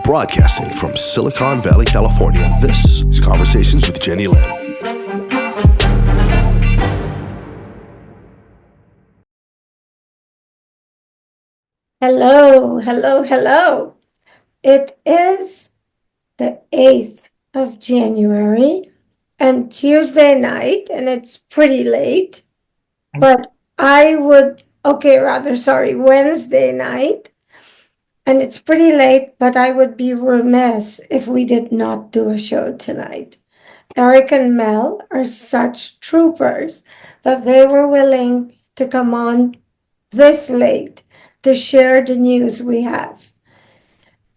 Broadcasting from Silicon Valley, California, this is Conversations with Jennylyn. Hello, hello, hello. It is the 8th of January and Tuesday night, and it's pretty late. But Wednesday night, and it's pretty late, but I would be remiss if we did not do a show tonight. Erik and Mel are such troopers that they were willing to come on this late to share the news we have.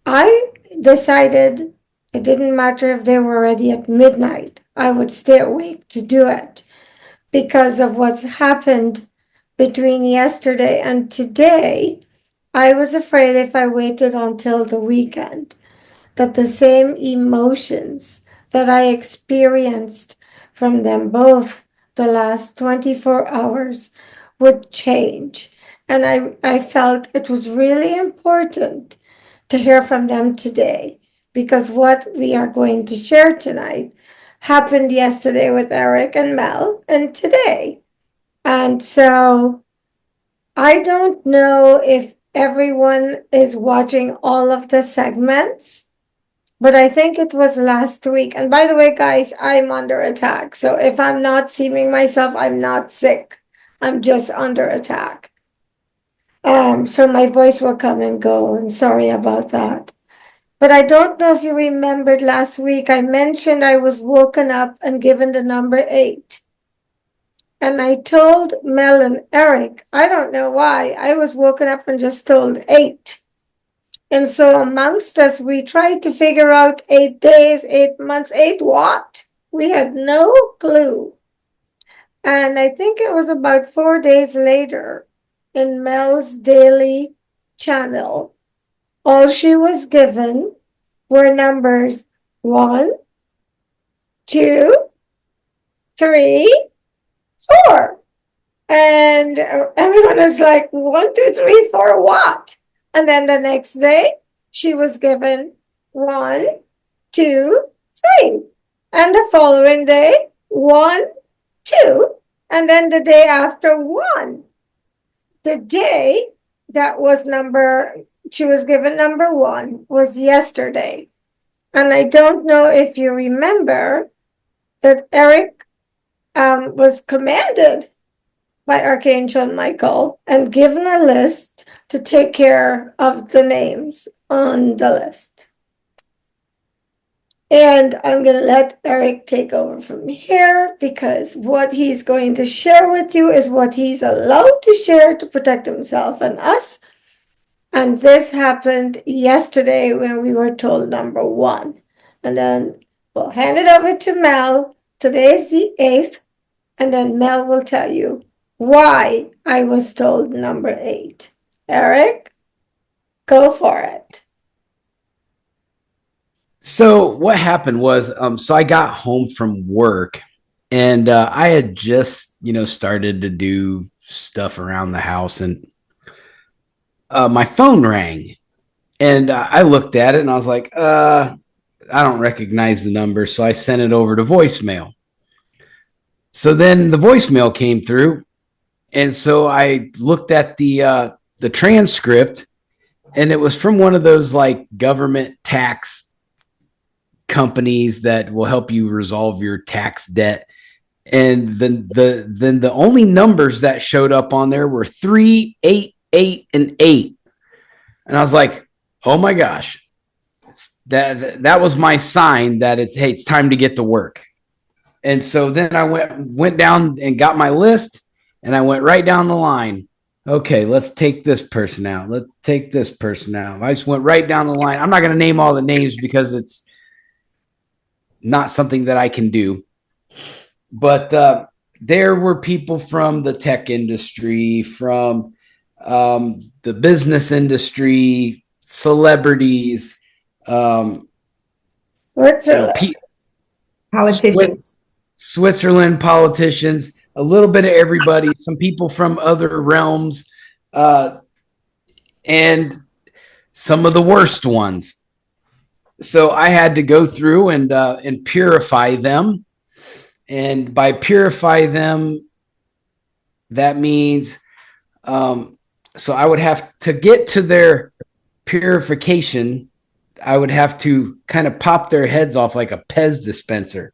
I decided it didn't matter if they were ready at midnight. I would stay awake to do it because of what's happened between yesterday and today. I was afraid if I waited until the weekend that the same emotions that I experienced from them both the last 24 hours would change. And I felt it was really important to hear from them today because what we are going to share tonight happened yesterday with Erik and Mel and today. And so I don't know if everyone is watching all of the segments, but I think it was last week. And by the way, guys, I'm under attack. So if I'm not seeming myself, I'm not sick. I'm just under attack. So my voice will come and go, and sorry about that. But I don't know if you remembered last week, I mentioned I was woken up and given the number 8. And I told Mel and Erik, I don't know why, I was woken up and just told 8. And so amongst us, we tried to figure out 8 days, 8 months, 8 what? We had no clue. And I think it was about 4 days later in Mel's daily channel, all she was given were numbers 1, 2, 3, 4. And everyone is like, 1, 2, 3, 4, what? And then the next day, she was given 1, 2, 3. And the following day, 1, 2. And then the day after, 1. The day that she was given number 1 was yesterday. And I don't know if you remember that Erik was commanded by Archangel Michael and given a list to take care of the names on the list. And I'm going to let Erik take over from here because what he's going to share with you is what he's allowed to share to protect himself and us. And this happened yesterday when we were told number 1. And then we'll hand it over to Mel. Today is the 8th. And then Mel will tell you why I was told number 8. Erik, go for it. So what happened was, so I got home from work and I had just, started to do stuff around the house and my phone rang and I looked at it and I was like, I don't recognize the number. So I sent it over to voicemail. So then the voicemail came through. And so I looked at the transcript and it was from one of those like government tax companies that will help you resolve your tax debt. And then the only numbers that showed up on there were 3, 8, 8, and 8. And I was like, oh my gosh, that was my sign that it's time to get to work. And so then I went down and got my list and I went right down the line. Okay, let's take this person out. Let's take this person out. I just went right down the line. I'm not going to name all the names because it's not something that I can do. But there were people from the tech industry, from the business industry, celebrities, Politicians. Switzerland politicians, a little bit of everybody, some people from other realms, and some of the worst ones. so I had to go through and purify them. And by purify them, that means so I would have to get to their purification. I would have to kind of pop their heads off like a Pez dispenser.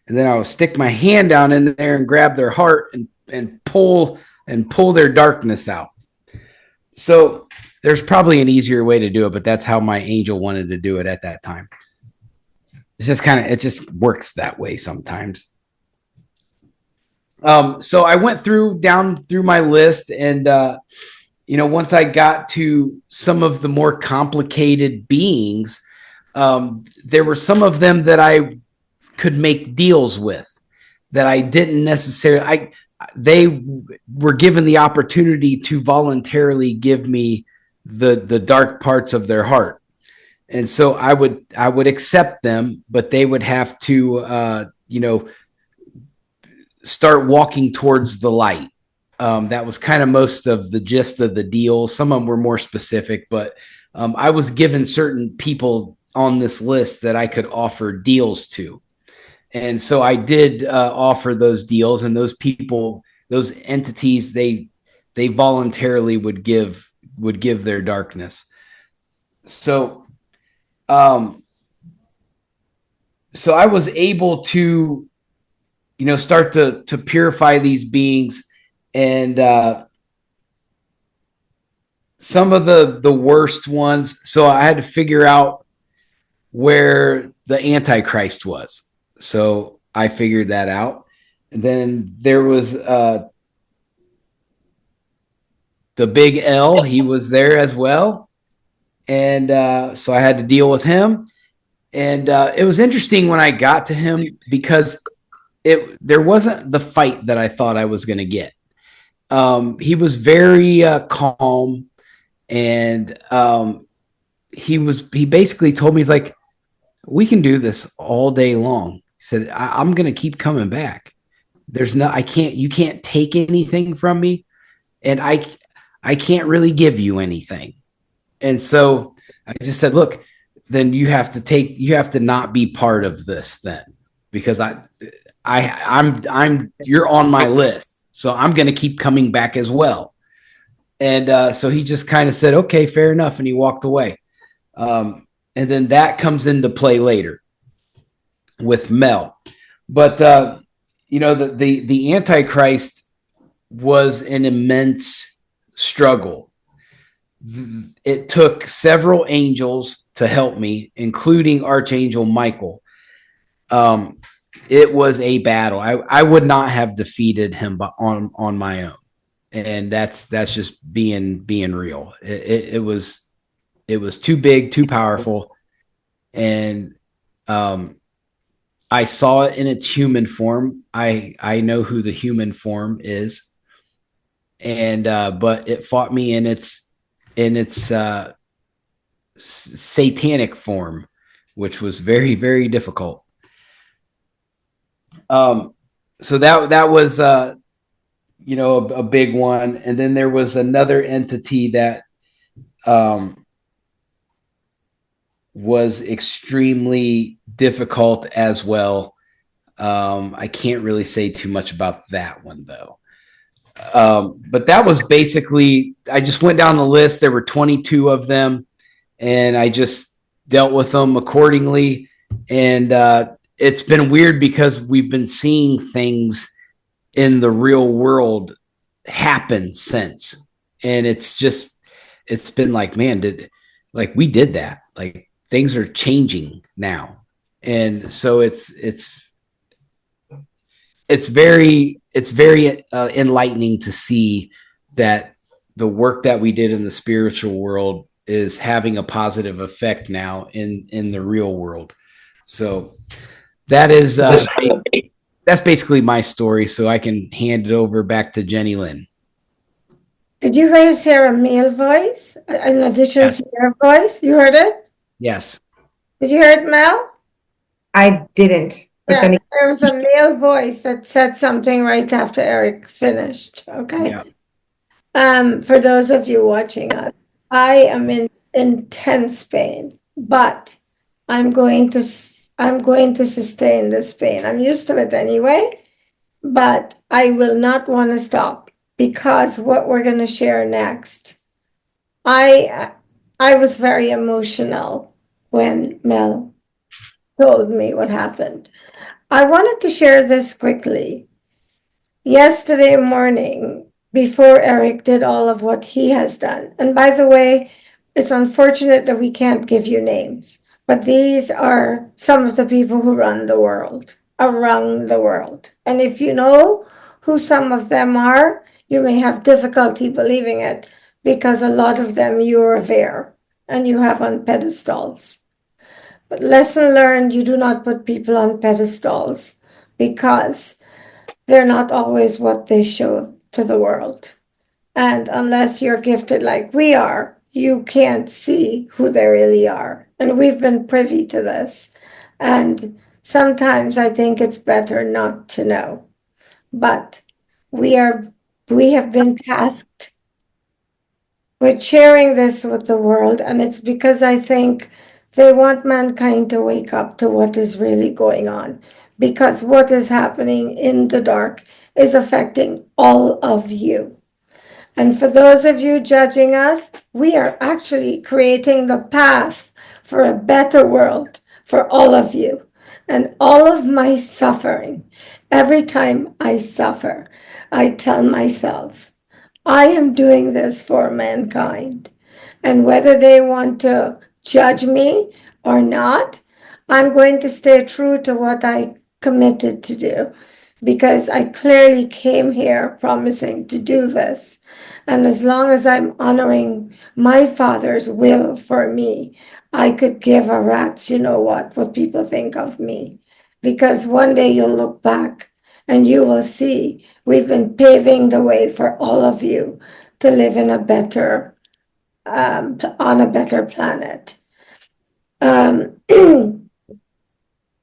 And then I would stick my hand down in there and grab their heart and pull their darkness out. So there's probably an easier way to do it, but that's how my angel wanted to do it at that time. It just works that way sometimes. So I went down through my list, and once I got to some of the more complicated beings, there were some of them that I could make deals with that I didn't necessarily. They were given the opportunity to voluntarily give me the dark parts of their heart, and so I would accept them, but they would have to start walking towards the light. That was kind of most of the gist of the deal. Some of them were more specific, but I was given certain people on this list that I could offer deals to. And so I did offer those deals, and those people, those entities, they voluntarily would give their darkness. So so I was able to start to purify these beings. And some of the worst ones. So I had to figure out where the Antichrist was. So I figured that out. And then there was the big L. He was there as well. And so I had to deal with him. And it was interesting when I got to him, because there wasn't the fight that I thought I was going to get. He was very calm, and he basically told me, he's like, we can do this all day long. He said, I'm going to keep coming back. You can't take anything from me, and I can't really give you anything. And so I just said, look, then you have to not be part of this then, because you're on my list. So I'm going to keep coming back as well. And so he just kind of said, okay, fair enough. And he walked away. And then that comes into play later with Mel. But, the Antichrist was an immense struggle. It took several angels to help me, including Archangel Michael. It was a battle. I would not have defeated him on my own, and that's just being real. It was too big, too powerful, and I saw it in its human form. I know who the human form is, and but it fought me in its satanic form, which was very, very difficult. So that was a big one. And then there was another entity that was extremely difficult as well. I can't really say too much about that one though. But that was basically, I just went down the list. There were 22 of them, and I just dealt with them accordingly. And it's been weird because we've been seeing things in the real world happen since. And it's been like, man, we did that. Like, things are changing now. And so it's very enlightening to see that the work that we did in the spiritual world is having a positive effect now in the real world. So that is that's basically my story. So I can hand it over back to Jennylyn. Did you guys hear a male voice in addition Yes. to your voice? You heard it? Yes. Did you hear it, Mel? I didn't. But Yeah, there was a male voice that said something right after Erik finished. Okay. Yeah. For those of you watching us, I am in intense pain, but I'm going to sustain this pain. I'm used to it anyway, but I will not want to stop because what we're going to share next. I was very emotional when Mel told me what happened. I wanted to share this quickly. Yesterday morning, before Erik did all of what he has done, and by the way, it's unfortunate that we can't give you names, but these are some of the people who run the world, around the world. And if you know who some of them are, you may have difficulty believing it because a lot of them you revere and you have on pedestals. But lesson learned, you do not put people on pedestals because they're not always what they show to the world. And unless you're gifted like we are, you can't see who they really are. And we've been privy to this. And sometimes I think it's better not to know. But we have been tasked with sharing this with the world, and it's because I think they want mankind to wake up to what is really going on. Because what is happening in the dark is affecting all of you. And for those of you judging us, we are actually creating the path for a better world for all of you. And all of my suffering, every time I suffer, I tell myself, I am doing this for mankind. And whether they want to judge me or not, I'm going to stay true to what I committed to do because I clearly came here promising to do this. And as long as I'm honoring my Father's will for me, I could give a rat's you know what people think of me. Because one day you'll look back and you will see we've been paving the way for all of you to live in a better, on a better planet.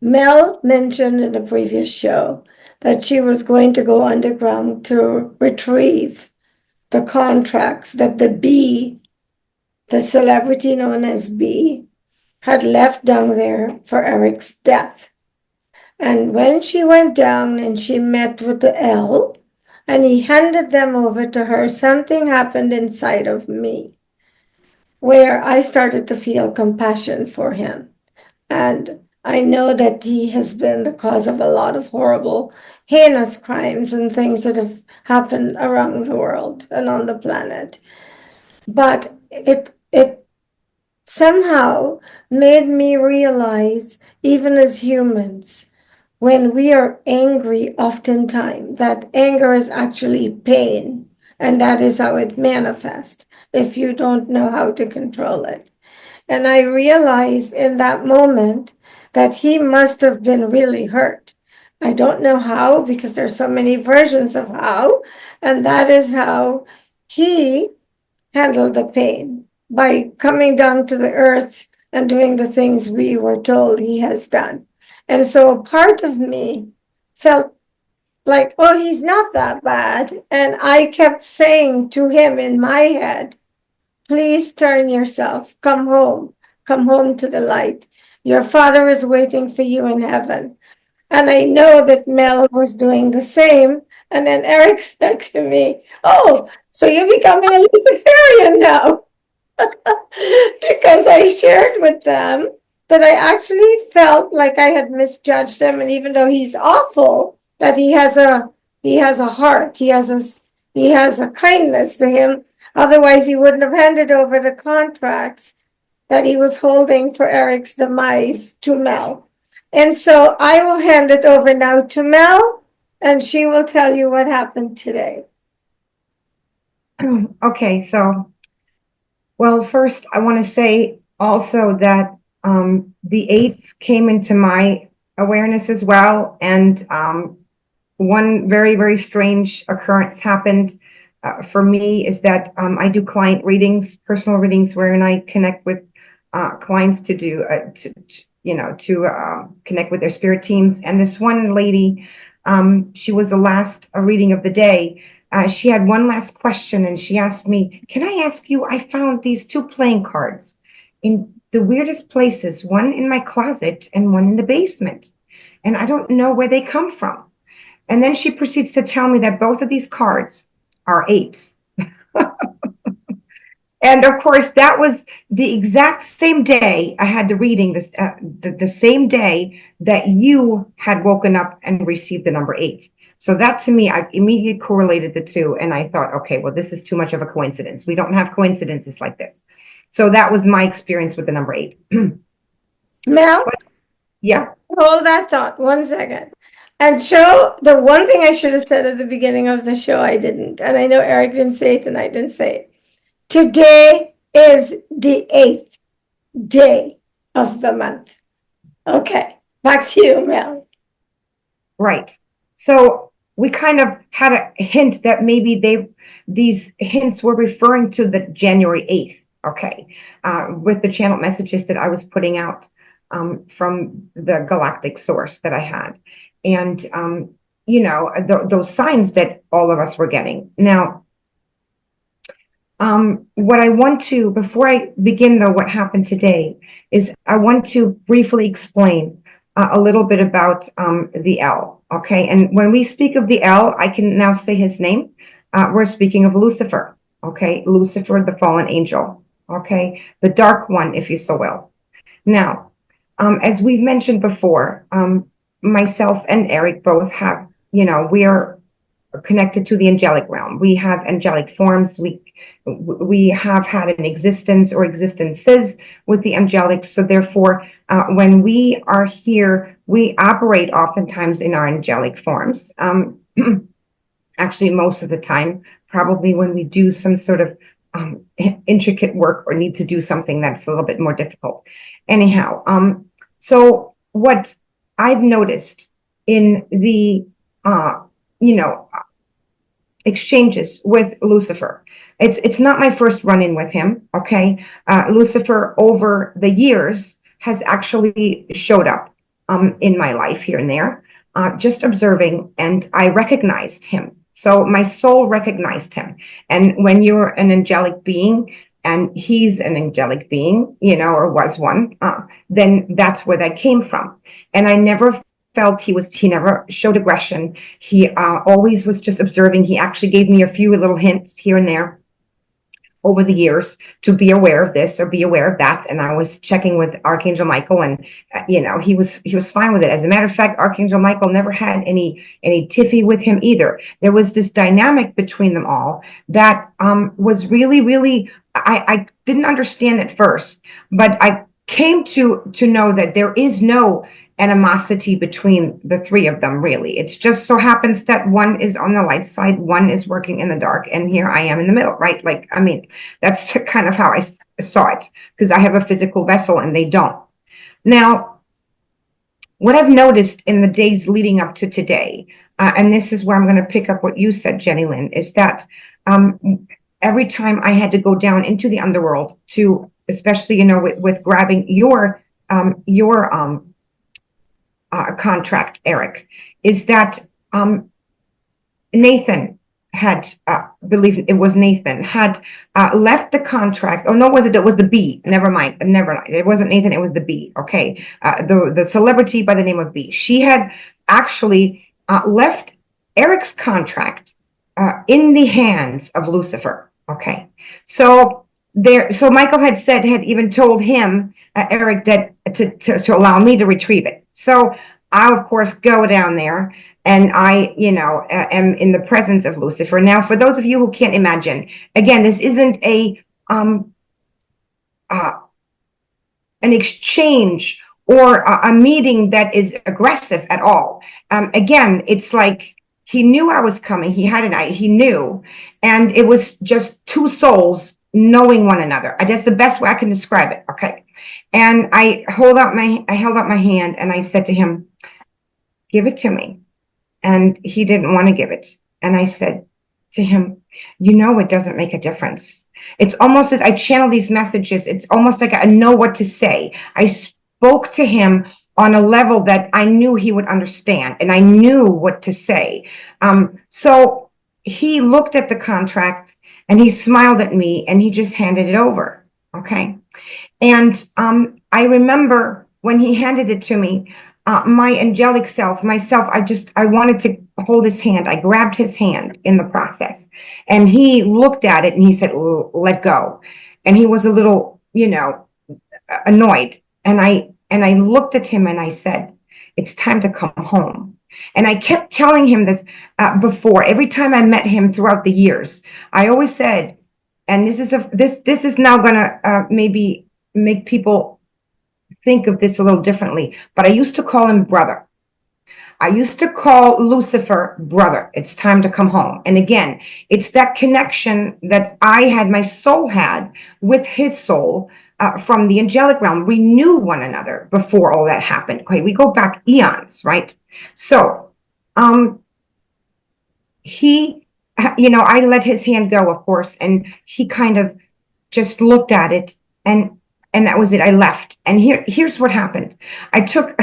Mel mentioned in the previous show that she was going to go underground to retrieve the contracts that the celebrity known as B, had left down there for Erik's death. And when she went down and she met with the L, and he handed them over to her, something happened inside of me where I started to feel compassion for him. And I know that he has been the cause of a lot of horrible, heinous crimes and things that have happened around the world and on the planet. But it somehow made me realize, even as humans, when we are angry, oftentimes that anger is actually pain, and that is how it manifests if you don't know how to control it. And I realized in that moment that he must have been really hurt. I don't know how, because there's so many versions of how, and that is how he handled the pain by coming down to the earth and doing the things we were told he has done. And so part of me felt like, oh, he's not that bad. And I kept saying to him in my head, please turn yourself, come home to the light. Your Father is waiting for you in heaven. And I know that Mel was doing the same. And then Erik said to me, oh, so you're becoming a Luciferian now. Because I shared with them that I actually felt like I had misjudged him. And even though he's awful, that he has a heart, he has a kindness to him. Otherwise, he wouldn't have handed over the contracts that he was holding for Erik's demise to Mel. And so I will hand it over now to Mel, and she will tell you what happened today. Okay, so, well, first I want to say also that the eights came into my awareness as well. And one very, very strange occurrence happened for me is that I do client readings, personal readings, wherein I connect with clients to do, to connect with their spirit teams. And this one lady, she was the last reading of the day. She had one last question and she asked me, can I ask you, I found these two playing cards. in the weirdest places, one in my closet and one in the basement. And I don't know where they come from. And then she proceeds to tell me that both of these cards are 8s. And of course, that was the exact same day I had the reading, the same day that you had woken up and received the number 8. So that to me, I immediately correlated the two. And I thought, okay, well, this is too much of a coincidence. We don't have coincidences like this. So that was my experience with the number 8. Mel, Yeah. hold that thought 1 second. And show the one thing I should have said at the beginning of the show, I didn't. And I know Erik didn't say it and I didn't say it. Today is the 8th day of the month. Okay, back to you, Mel. Right. So we kind of had a hint that maybe these hints were referring to the January 8th. Okay. With the channel messages that I was putting out from the galactic source that I had. And, those signs that all of us were getting. Now, what I want to, before I begin though, what happened today is I want to briefly explain a little bit about the L, okay? And when we speak of the L, I can now say his name. We're speaking of Lucifer, okay? Lucifer, the fallen angel, okay? The dark one, if you so will. Now, as we've mentioned before, myself and Erik both have, we are connected to the angelic realm. We have angelic forms. We have had an existence or existences with the angelic. So therefore, when we are here, we operate oftentimes in our angelic forms. Actually, most of the time, probably when we do some sort of intricate work or need to do something that's a little bit more difficult. Anyhow, so what I've noticed in the, exchanges with Lucifer. It's not my first run-in with him, okay? Lucifer, over the years, has actually showed up in my life here and there, just observing, and I recognized him. So my soul recognized him. And when you're an angelic being, and he's an angelic being, or was one, then that's where that came from. And I never felt he never showed aggression. He always was just observing. He actually gave me a few little hints here and there over the years to be aware of this or be aware of that. And I was checking with Archangel Michael, and he was fine with it. As a matter of fact, Archangel Michael never had any tiffy with him either. There was this dynamic between them all that was really, really, I didn't understand at first, but I came to know that there is no animosity between the three of them, really. It's just so happens that one is on the light side, one is working in the dark, and here I am in the middle, right? Like, I mean, that's kind of how I saw it, because I have a physical vessel and they don't. Now, what I've noticed in the days leading up to today, and this is where I'm going to pick up what you said, Jennylyn, is that every time I had to go down into the underworld to, especially, with grabbing your contract, Erik, is that Nathan had, believe it was Nathan, had left the contract. Oh, no, it was the B. Never mind. It wasn't Nathan, it was the B. Okay. The celebrity by the name of B. She had actually left Erik's contract in the hands of Lucifer. Okay. So Michael had even told him, Erik, that to allow me to retrieve it. So I, of course, go down there, and I, am in the presence of Lucifer. Now, for those of you who can't imagine, again, this isn't an exchange or a meeting that is aggressive at all. Again, it's like he knew I was coming. He had an eye. He knew, and it was just two souls knowing one another. That's the best way I can describe it. Okay. And I held out my hand and I said to him, give it to me. And he didn't want to give it. And I said to him, it doesn't make a difference. It's almost as I channel these messages. It's almost like I know what to say. I spoke to him on a level that I knew he would understand, and I knew what to say. So he looked at the contract and he smiled at me and he just handed it over. Okay. And I remember when he handed it to me, my angelic self, myself, I wanted to hold his hand. I grabbed his hand in the process, and he looked at it and he said, let go. And he was a little, annoyed. And I looked at him and I said, it's time to come home. And I kept telling him this before. Every time I met him throughout the years, I always said, and this is now gonna maybe make people think of this a little differently, but I used to call him brother. I used to call Lucifer brother. It's time to come home. And again, it's that connection that my soul had with his soul from the angelic realm. We knew one another before all that happened. Okay, we go back eons, right? So, I let his hand go, of course, and he kind of just looked at it, and that was it. I left. And here's what happened. I took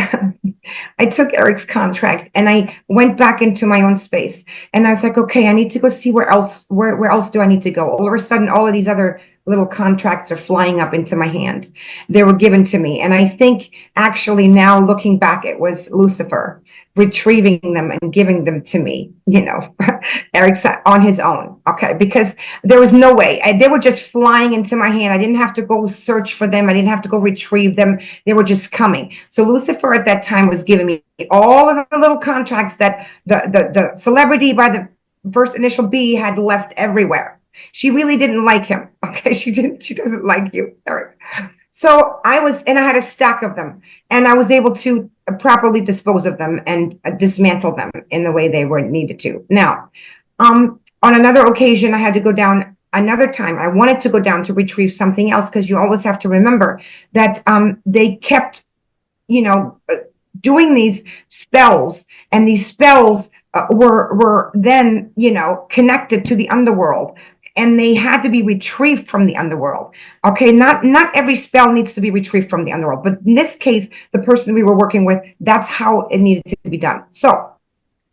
Erik's contract and I went back into my own space, and I was like, okay, I need to go see where else do I need to go? All of a sudden, all of these other little contracts are flying up into my hand. They were given to me. And I think actually now looking back, it was Lucifer retrieving them and giving them to me, Erik's on his own. Okay. Because there was no way. They were just flying into my hand. I didn't have to go search for them. I didn't have to go retrieve them. They were just coming. So Lucifer at that time was giving me all of the little contracts that the celebrity by the first initial B had left everywhere. She really didn't like him. Okay. She doesn't like you, Erik. So I had a stack of them, and I was able to properly dispose of them and dismantle them in the way they were needed to. Now, on another occasion, I had to go down another time. I wanted to go down to retrieve something else, because you always have to remember that they kept, doing these spells, and these spells were then, connected to the underworld. And they had to be retrieved from the underworld. Okay, not every spell needs to be retrieved from the underworld, but in this case, the person we were working with, that's how it needed to be done. So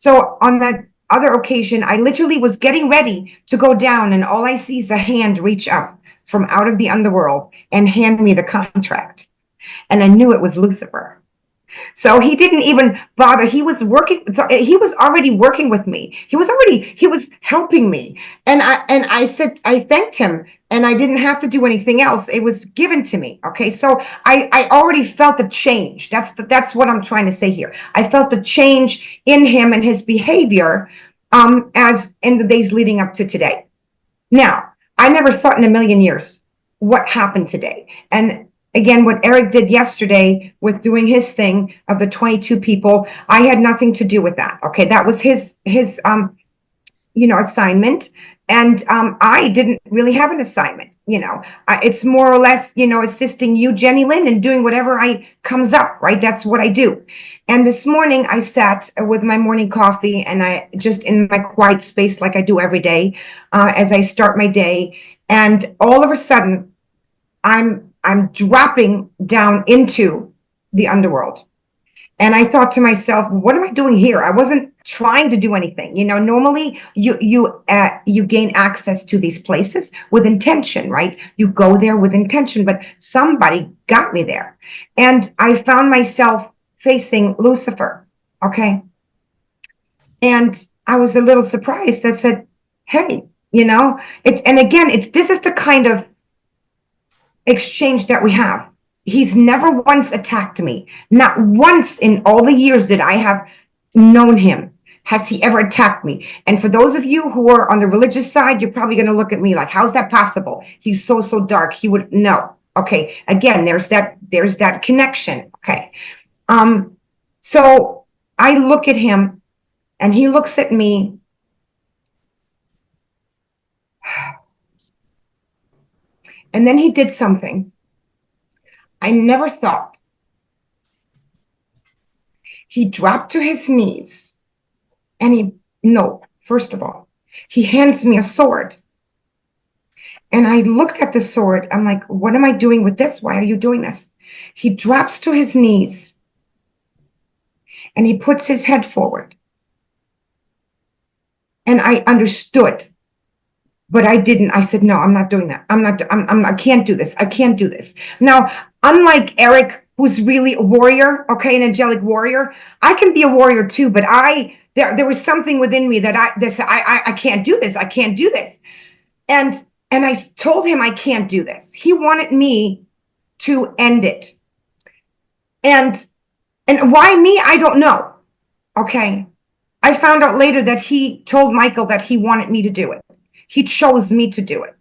on that other occasion, I literally was getting ready to go down, and all I see is a hand reach up from out of the underworld and hand me the contract. And I knew it was Lucifer. So he didn't even bother. He was already working with me. He was helping me. And I said, I thanked him, and I didn't have to do anything else. It was given to me. Okay. So I already felt a change. That's what I'm trying to say here. I felt a change in him and his behavior, as in the days leading up to today. Now, I never thought in a million years what happened today. And again, what Erik did yesterday with doing his thing of the 22 people, I had nothing to do with that. Okay, that was his assignment, and I didn't really have an assignment. It's more or less, assisting you, Jennylyn, and doing whatever comes up. Right, that's what I do. And this morning I sat with my morning coffee, and I just in my quiet space, like I do every day, as I start my day, and all of a sudden, I'm dropping down into the underworld. And I thought to myself, what am I doing here? I wasn't trying to do anything. Normally you gain access to these places with intention, right? You go there with intention, but somebody got me there. And I found myself facing Lucifer. Okay. And I was a little surprised. I said, hey, this is the kind of exchange that we have. He's never once attacked me. Not once in all the years that I have known him has he ever attacked me. And for those of you who are on the religious side, you're probably going to look at me like, how's that possible? He's so dark. He would know. Okay. Again, there's that connection. Okay. So I look at him, and he looks at me. And then he did something I never thought. He dropped to his knees, and first of all, he hands me a sword. And I looked at the sword. I'm like, what am I doing with this? Why are you doing this? He drops to his knees, and he puts his head forward. And I understood but I didn't. I said, no, I'm not doing that. I can't do this. I can't do this. Now, unlike Erik, who's really a warrior, okay, an angelic warrior, I can be a warrior too, but there was something within me that I can't do this. I can't do this. And I told him I can't do this. He wanted me to end it. And why me? I don't know. Okay. I found out later that he told Michael that he wanted me to do it. He chose me to do it.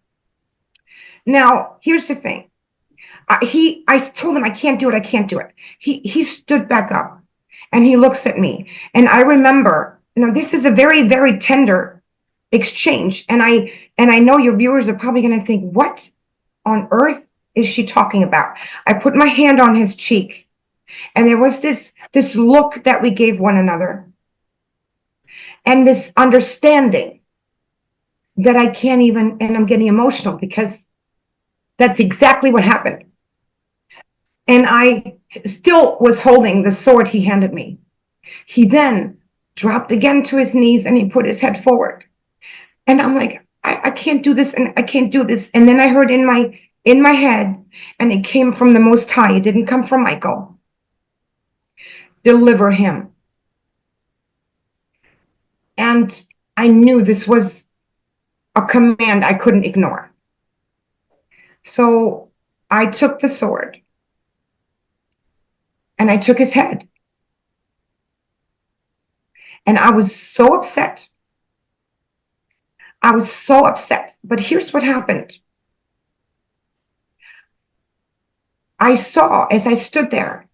Now, here's the thing. I told him I can't do it. I can't do it. He stood back up and he looks at me. And I remember, this is a very, very tender exchange. And I know your viewers are probably going to think, what on earth is she talking about? I put my hand on his cheek and there was this look that we gave one another and this understanding that I can't even, and I'm getting emotional because that's exactly what happened. And I still was holding the sword he handed me. He then dropped again to his knees and he put his head forward. And I'm like, I can't do this and I can't do this. And then I heard in my head, and it came from the Most High, it didn't come from Michael, deliver him. And I knew this was a command I couldn't ignore. So I took the sword and I took his head. And I was so upset. I was so upset. But here's what happened. I saw, as I stood there,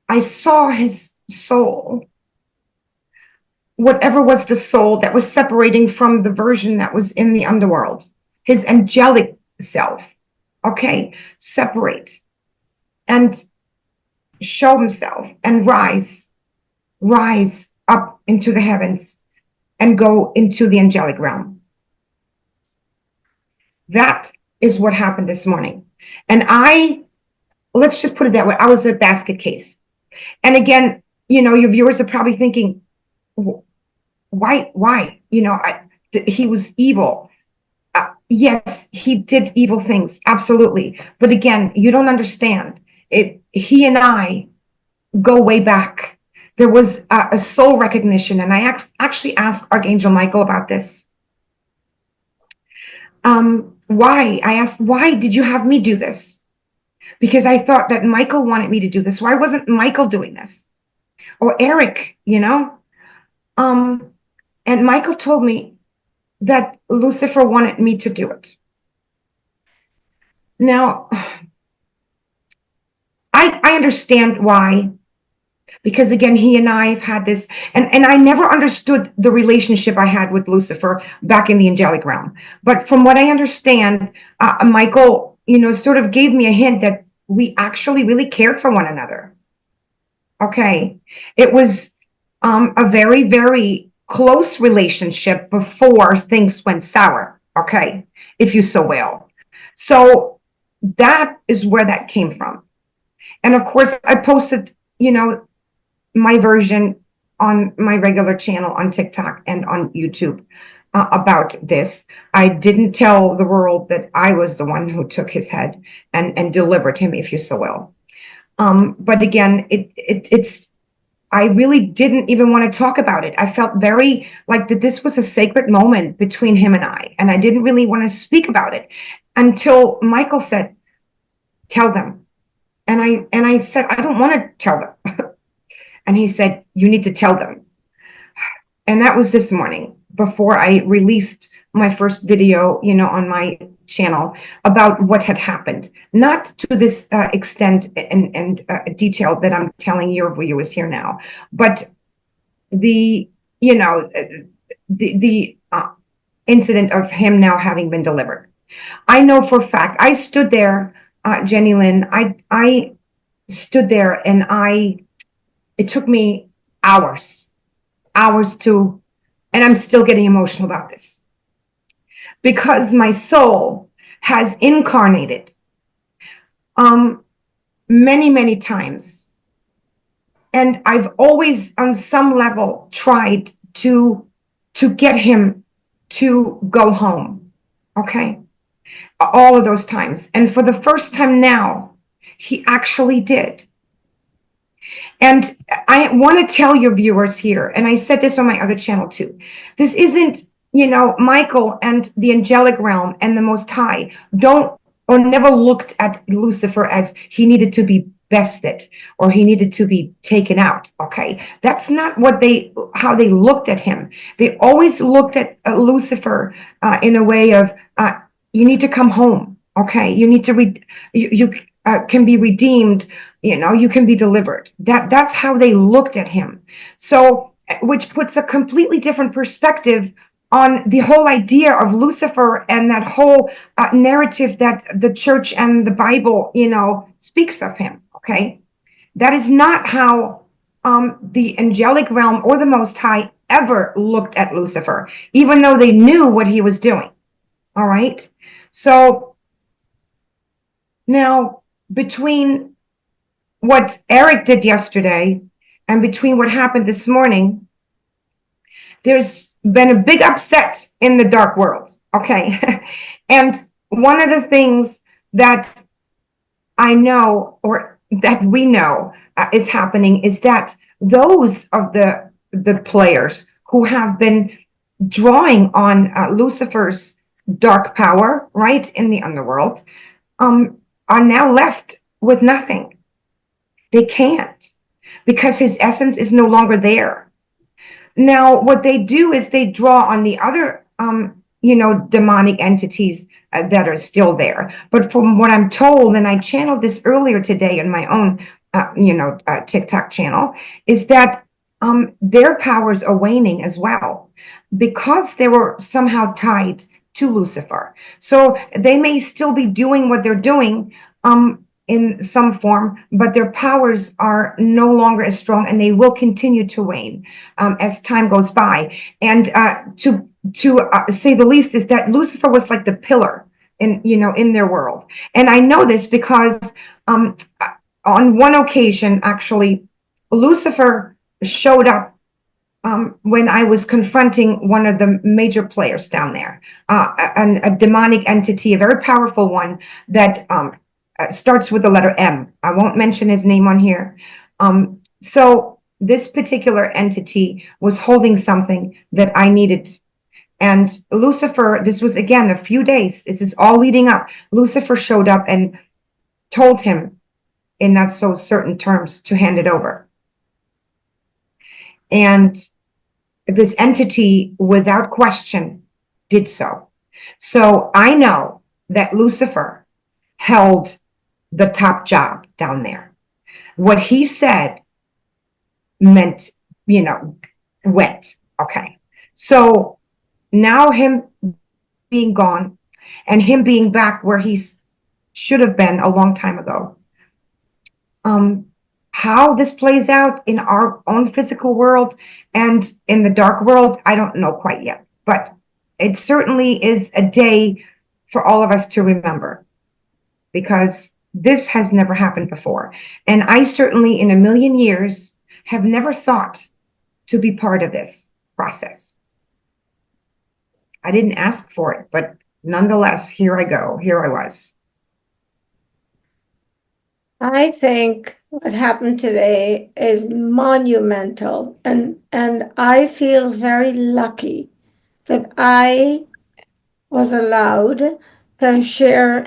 I saw his soul, whatever was the soul that was separating from the version that was in the underworld, his angelic self, okay, separate and show himself and rise up into the heavens and go into the angelic realm. That is what happened this morning. And let's just put it that way, I was a basket case. And again, your viewers are probably thinking, why? He was evil. Yes, he did evil things, absolutely. But again, you don't understand. He and I go way back. There was a soul recognition, and I actually asked Archangel Michael about this. Why? I asked, why did you have me do this? Because I thought that Michael wanted me to do this. Why wasn't Michael doing this? Or Erik, And Michael told me that Lucifer wanted me to do it. Now, I understand why. Because again, he and I have had this, and I never understood the relationship I had with Lucifer back in the angelic realm. But from what I understand, Michael, sort of gave me a hint that we actually really cared for one another. Okay. It was a very, very close relationship before things went sour. Okay. If you so will. So that is where that came from. And of course, I posted, my version on my regular channel on TikTok and on YouTube about this. I didn't tell the world that I was the one who took his head and delivered him, if you so will. But again, I really didn't even want to talk about it. I felt very like that this was a sacred moment between him and I didn't really want to speak about it until Michael said, tell them. And I said, I don't want to tell them. And he said, you need to tell them. And that was this morning before I released my first video, on my channel about what had happened. Not to this extent and detail that I'm telling your viewers here now, but the incident of him now having been delivered. I know for a fact, I stood there, Jennylyn, I stood there and it took me hours to, and I'm still getting emotional about this, because my soul has incarnated many, many times. And I've always, on some level, tried to get him to go home. Okay. All of those times. And for the first time now, he actually did. And I want to tell your viewers here, and I said this on my other channel too, this isn't, Michael and the angelic realm and the Most High don't or never looked at Lucifer as he needed to be bested or he needed to be taken out. Okay, that's not how they looked at him. They always looked at Lucifer in a way of you need to come home. Okay, you need to you can be redeemed. You can be delivered. That's how they looked at him. So, which puts a completely different perspective on the whole idea of Lucifer and that whole narrative that the church and the Bible, speaks of him. Okay, that is not how the angelic realm or the Most High ever looked at Lucifer, even though they knew what he was doing. All right. So now, between what Erik did yesterday and between what happened this morning, there's been a big upset in the dark world. Okay. And one of the things that I know, or that we know is happening, is that those of the players who have been drawing on Lucifer's dark power, right, in the underworld, are now left with nothing. They can't, because his essence is no longer there. Now, what they do is they draw on the other, demonic entities that are still there. But from what I'm told, and I channeled this earlier today in my own, TikTok channel, is that their powers are waning as well, because they were somehow tied to Lucifer. So they may still be doing what they're doing in some form, but their powers are no longer as strong, and they will continue to wane as time goes by. And to say the least, is that Lucifer was like the pillar in their world. And I know this because on one occasion, actually, Lucifer showed up when I was confronting one of the major players down there, a demonic entity, a very powerful one that starts with the letter M. I won't mention his name on here. So this particular entity was holding something that I needed. And Lucifer, this was again a few days, this is all leading up. Lucifer showed up and told him in not so certain terms to hand it over. And this entity, without question, did so. So I know that Lucifer held the top job down there. What he said meant, went. Okay. So now him being gone and him being back where he should have been a long time ago. How this plays out in our own physical world and in the dark world, I don't know quite yet. But it certainly is a day for all of us to remember, because this has never happened before. And I certainly, in a million years, have never thought to be part of this process. I didn't ask for it, but nonetheless, here I go. Here I was. I think what happened today is monumental, and I feel very lucky that I was allowed to share.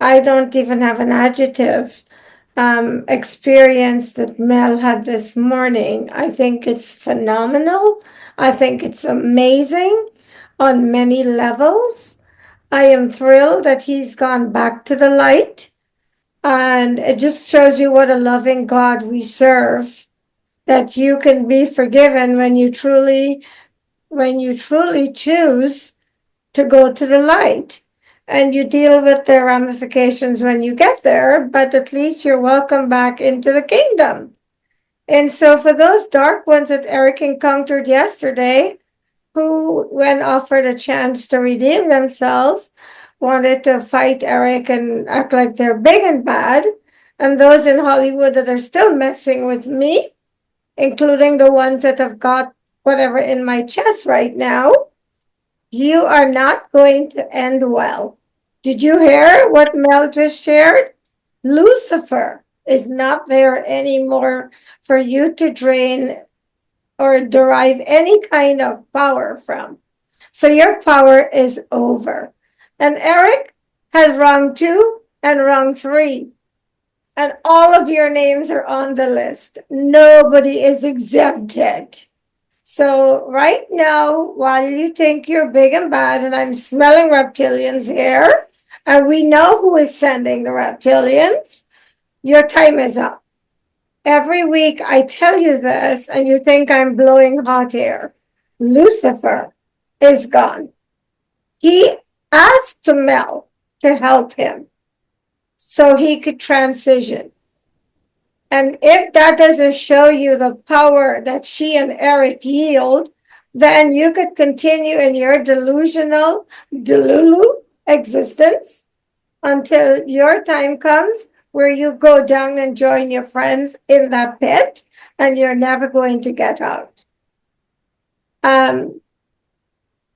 I don't even have an adjective experience that Mel had this morning. I think it's phenomenal. I think it's amazing on many levels. I am thrilled that he's gone back to the light. And it just shows you what a loving God we serve, that you can be forgiven when you truly choose to go to the light. And you deal with the ramifications when you get there, but at least you're welcome back into the kingdom. And so for those dark ones that Erik encountered yesterday, who, when offered a chance to redeem themselves, wanted to fight Erik and act like they're big and bad, and those in Hollywood that are still messing with me, including the ones that have got whatever in my chest right now, you are not going to end well. Did you hear what Mel just shared? Lucifer is not there anymore for you to drain or derive any kind of power from. So your power is over. And Erik has rung 2 and rung 3. And all of your names are on the list. Nobody is exempted. So right now, while you think you're big and bad, and I'm smelling reptilians here, and we know who is sending the reptilians, your time is up. Every week I tell you this, and you think I'm blowing hot air. Lucifer is gone. He asked Mel to help him so he could transition. And if that doesn't show you the power that she and Erik yield, then you could continue in your delusional, delulu existence until your time comes where you go down and join your friends in that pit and you're never going to get out.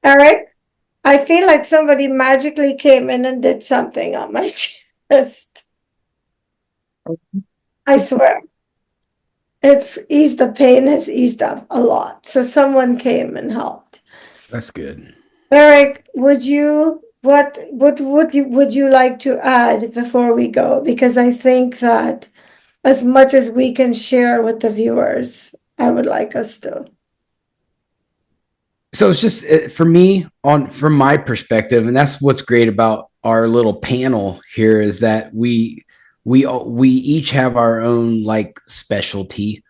Erik, I feel like somebody magically came in and did something on my chest. I swear. It's eased, the pain has eased up a lot. So someone came and helped. That's good. Erik, would you like to add before we go? Because I think that as much as we can share with the viewers, I would like us to. So it's just for me, from my perspective, and that's what's great about our little panel here is that we each have our own like specialty,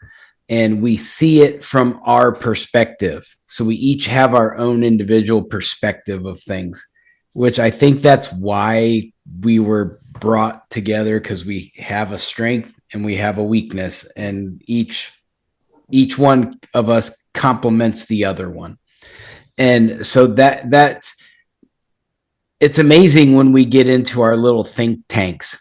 and we see it from our perspective. So we each have our own individual perspective of things, which I think that's why we were brought together, because we have a strength and we have a weakness, and each one of us complements the other one. And so that's it's amazing when we get into our little think tanks,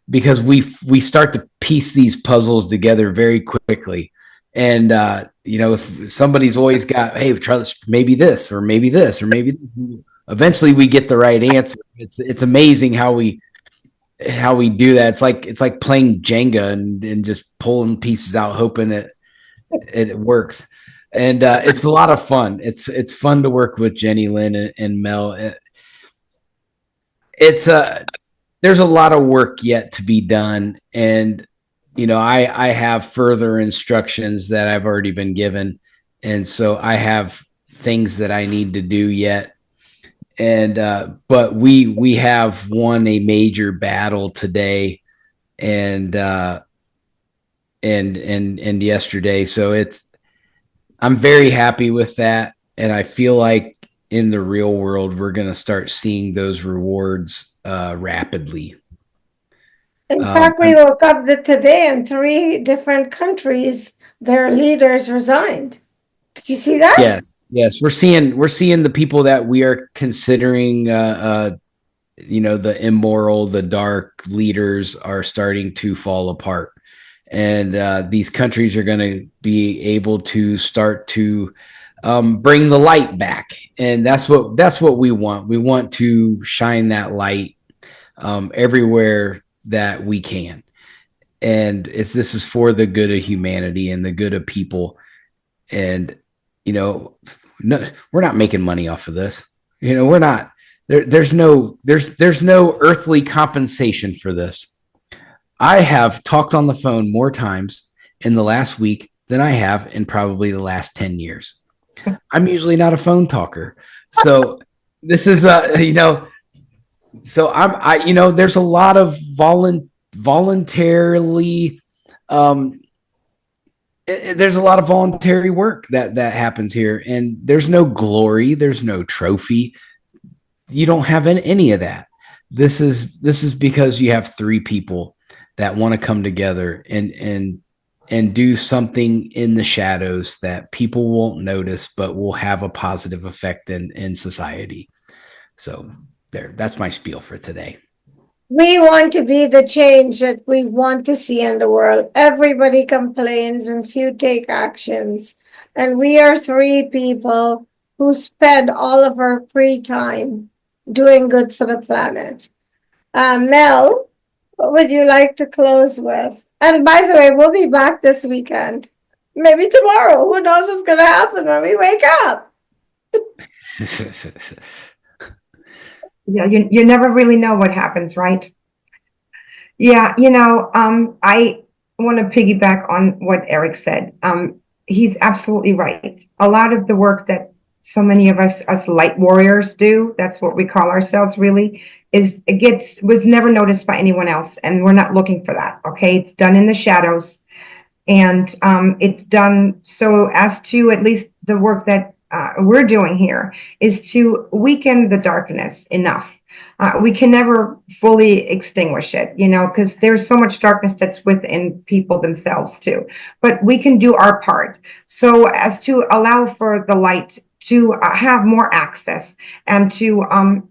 because we start to piece these puzzles together very quickly. And if somebody's always got, hey, try this, maybe this or maybe this or maybe this, eventually we get the right answer. It's amazing how we do that. It's like playing Jenga and just pulling pieces out, hoping it works. And it's a lot of fun. It's fun to work with Jennylyn and Mel. There's a lot of work yet to be done, and I have further instructions that I've already been given, and so I have things that I need to do yet. And but we have won a major battle today, and yesterday, so I'm very happy with that, and I feel like in the real world we're going to start seeing those rewards rapidly. In fact, we woke up today in 3 different countries, their leaders resigned. Did you see that? Yes. We're seeing the people that we are considering, the immoral, the dark leaders are starting to fall apart. And these countries are going to be able to start to bring the light back. And that's what we want. We want to shine that light everywhere that we can. And this is for the good of humanity and the good of people. And, no, we're not making money off of this. We're not. There's no earthly compensation for this. I have talked on the phone more times in the last week than I have in probably the last 10 years. I'm usually not a phone talker. So this is, so there's a lot of voluntarily, there's a lot of voluntary work that happens here, and there's no glory. There's no trophy. You don't have any of that. This is because you have 3 people that want to come together and do something in the shadows that people won't notice, but will have a positive effect in society. So that's my spiel for today. We want to be the change that we want to see in the world. Everybody complains and few take actions. And we are 3 people who spend all of her free time doing good for the planet. Mel, what would you like to close with? And by the way, we'll be back this weekend. Maybe tomorrow. Who knows what's going to happen when we wake up? Yeah, you never really know what happens, right? Yeah, I want to piggyback on what Erik said. He's absolutely right. A lot of the work that so many of us light warriors do, that's what we call ourselves really, was never noticed by anyone else, and we're not looking for that. Okay, it's done in the shadows, and it's done so as to, at least the work that we're doing here, is to weaken the darkness enough. We can never fully extinguish it, because there's so much darkness that's within people themselves too. But we can do our part so as to allow for the light to have more access and to,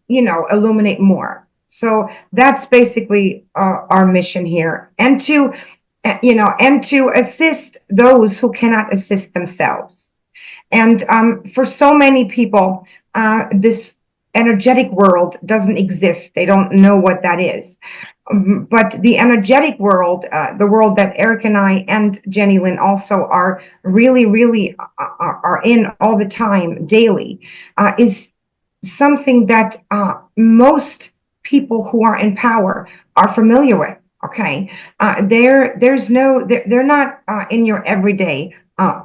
illuminate more. So that's basically our mission here, and to assist those who cannot assist themselves. And for so many people, this energetic world doesn't exist. They don't know what that is. But the energetic world, the world that Erik and I and Jennylyn also are really, really are in all the time, daily, is something that most people who are in power are familiar with. Okay, they're not in your everyday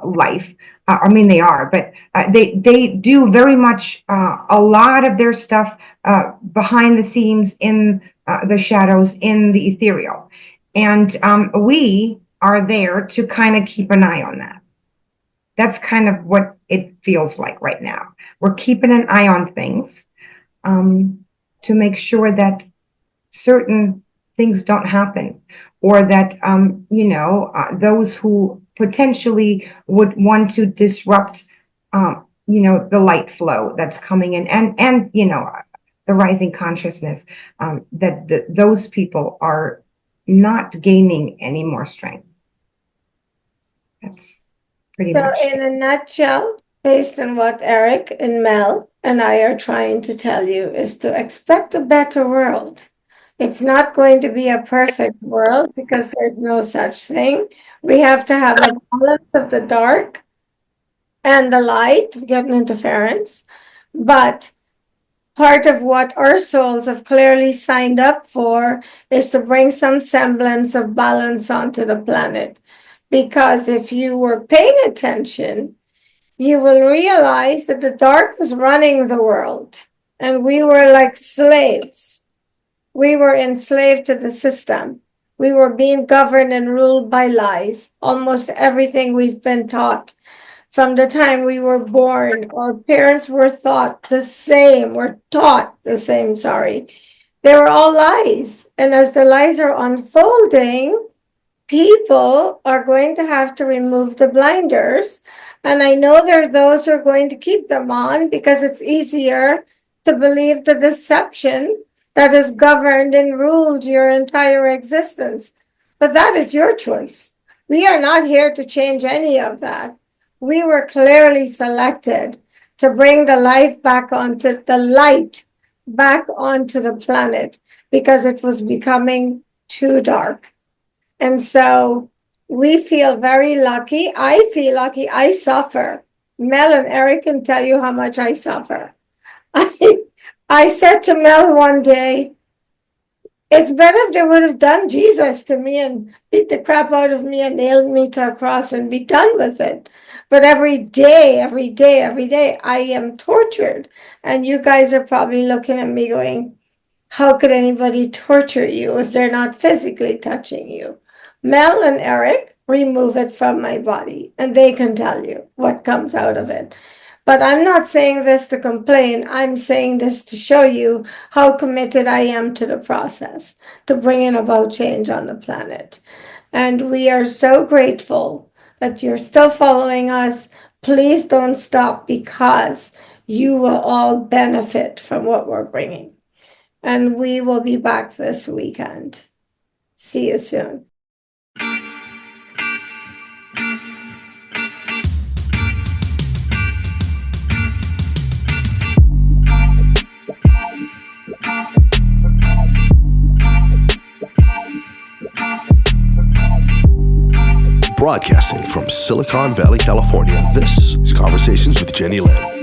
life. I mean, they are, but they do very much a lot of their stuff behind the scenes, in the shadows, in the ethereal, and we are there to kind of keep an eye on that. That's kind of what it feels like right now. We're keeping an eye on things to make sure that certain things don't happen, or that those who potentially would want to disrupt the light flow that's coming in, and the rising consciousness, that those people are not gaining any more strength. That's pretty much So in a nutshell, based on what Erik and Mel and I are trying to tell you, is to expect a better world. It's not going to be a perfect world, because there's no such thing. We have to have a balance of the dark and the light. We get an interference. But part of what our souls have clearly signed up for is to bring some semblance of balance onto the planet. Because if you were paying attention, you will realize that the dark was running the world, and we were like slaves. We were enslaved to the system. We were being governed and ruled by lies. Almost everything we've been taught from the time we were born, our parents were taught the same. They were all lies. And as the lies are unfolding, people are going to have to remove the blinders. And I know there are those who are going to keep them on, because it's easier to believe the deception that has governed and ruled your entire existence. But that is your choice. We are not here to change any of that. We were clearly selected to bring the light back onto the planet, because it was becoming too dark. And so we feel very lucky. I feel lucky. I suffer. Mel and Erik can tell you how much I suffer. I said to Mel one day, it's better if they would have done Jesus to me and beat the crap out of me and nailed me to a cross and be done with it. But every day, I am tortured. And you guys are probably looking at me going, how could anybody torture you if they're not physically touching you? Mel and Erik remove it from my body, and they can tell you what comes out of it. But I'm not saying this to complain. I'm saying this to show you how committed I am to the process, to bringing about change on the planet. And we are so grateful that you're still following us. Please don't stop, because you will all benefit from what we're bringing. And we will be back this weekend. See you soon. Broadcasting from Silicon Valley, California, this is Conversations with Jennylyn.